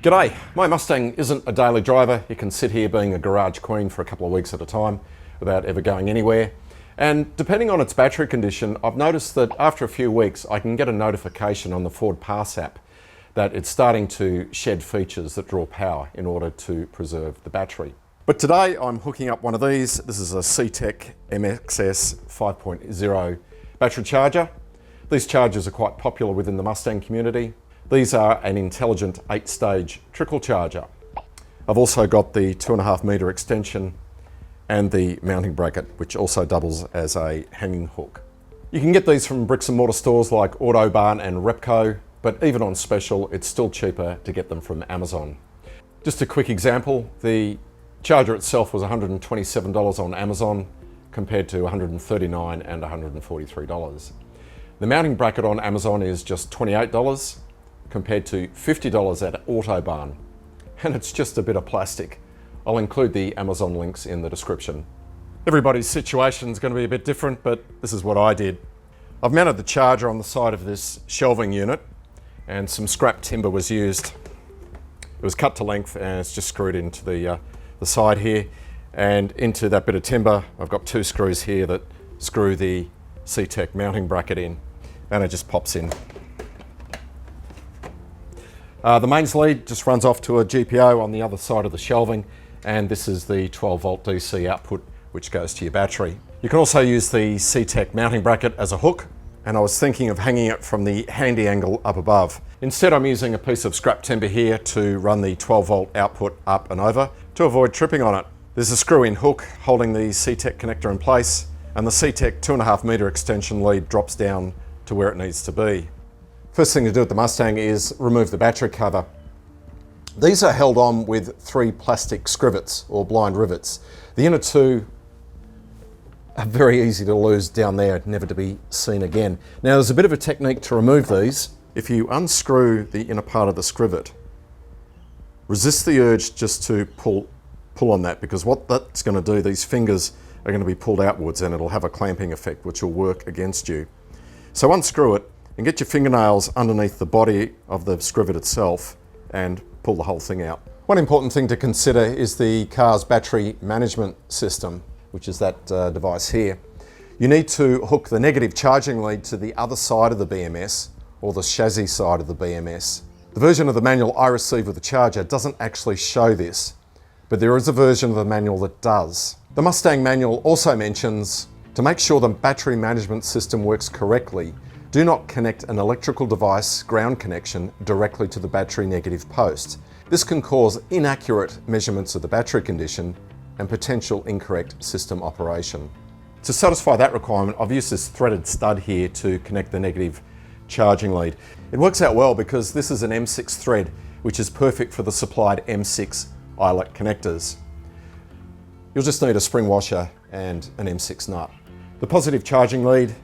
G'day, my Mustang isn't a daily driver. It can sit here being a garage queen for a couple of weeks at a time without ever going anywhere. And depending on its battery condition, I've noticed that after a few weeks I can get a notification on the Ford Pass app that it's starting to shed features that draw power in order to preserve the battery. But today I'm hooking up one of these. This is a CTEK MXS 5.0 battery charger. These chargers are quite popular within the Mustang community. These are an intelligent 8-stage trickle charger. I've also got the 2.5 metre extension and the mounting bracket, which also doubles as a hanging hook. You can get these from bricks and mortar stores like Autobarn and Repco, but even on special, it's still cheaper to get them from Amazon. Just a quick example, the charger itself was $127 on Amazon compared to $139 and $143. The mounting bracket on Amazon is just $28 compared to $50 at Autobarn, and it's just a bit of plastic. I'll include the Amazon links in the description. Everybody's situation is going to be a bit different, but this is what I did. I've mounted the charger on the side of this shelving unit, and some scrap timber was used. It was cut to length and it's just screwed into the side here, and into that bit of timber I've got 2 screws here that screw the CTEK mounting bracket in, and it just pops in. The mains lead just runs off to a GPO on the other side of the shelving, and this is the 12 volt DC output which goes to your battery. You can also use the CTEK mounting bracket as a hook, and I was thinking of hanging it from the handy angle up above. Instead I'm using a piece of scrap timber here to run the 12 volt output up and over to avoid tripping on it. There's a screw-in hook holding the CTEK connector in place, and the CTEK 2.5 metre extension lead drops down to where it needs to be. First thing to do with the Mustang is remove the battery cover. These are held on with 3 plastic scrivets or blind rivets. The inner 2 are very easy to lose down there, never to be seen again. Now there's a bit of a technique to remove these. If you unscrew the inner part of the scrivet, resist the urge just to pull on that, because what that's going to do, these fingers are going to be pulled outwards and it'll have a clamping effect which will work against you. So unscrew it and get your fingernails underneath the body of the scrivet itself and pull the whole thing out. One important thing to consider is the car's battery management system, which is that device here. You need to hook the negative charging lead to the other side of the BMS, or the chassis side of the BMS. The version of the manual I received with the charger doesn't actually show this, but there is a version of the manual that does. The Mustang manual also mentions, to make sure the battery management system works correctly, do not connect an electrical device ground connection directly to the battery negative post. This can cause inaccurate measurements of the battery condition and potential incorrect system operation. To satisfy that requirement, I've used this threaded stud here to connect the negative charging lead. It works out well because this is an M6 thread, which is perfect for the supplied M6 eyelet connectors. You'll just need a spring washer and an M6 nut. The positive charging lead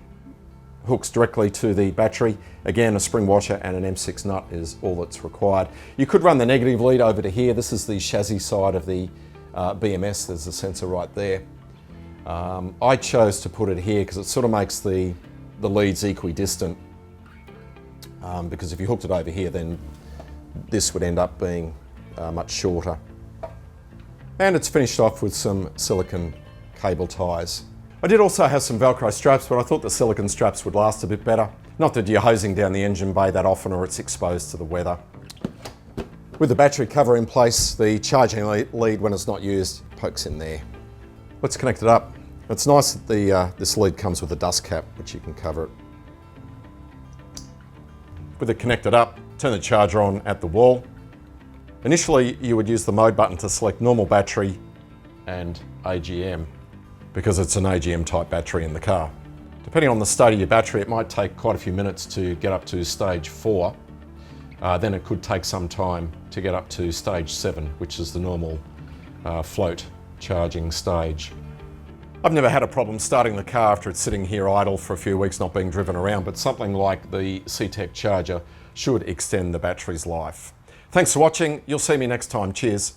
hooks directly to the battery. Again, a spring washer and an M6 nut is all that's required. You could run the negative lead over to here. This is the chassis side of the BMS. There's a sensor right there. I chose to put it here because it sort of makes the leads equidistant, because if you hooked it over here, then this would end up being much shorter. And it's finished off with some silicone cable ties. I did also have some Velcro straps, but I thought the silicone straps would last a bit better. Not that you're hosing down the engine bay that often or it's exposed to the weather. With the battery cover in place, the charging lead, when it's not used, pokes in there. Let's connect it up. It's nice that this lead comes with a dust cap, which you can cover it. With it connected up, turn the charger on at the wall. Initially, you would use the mode button to select normal battery and AGM, because it's an AGM type battery in the car. Depending on the state of your battery, it might take quite a few minutes to get up to stage 4. Then it could take some time to get up to stage 7, which is the normal float charging stage. I've never had a problem starting the car after it's sitting here idle for a few weeks not being driven around, but something like the CTEK charger should extend the battery's life. Thanks for watching. You'll see me next time. Cheers.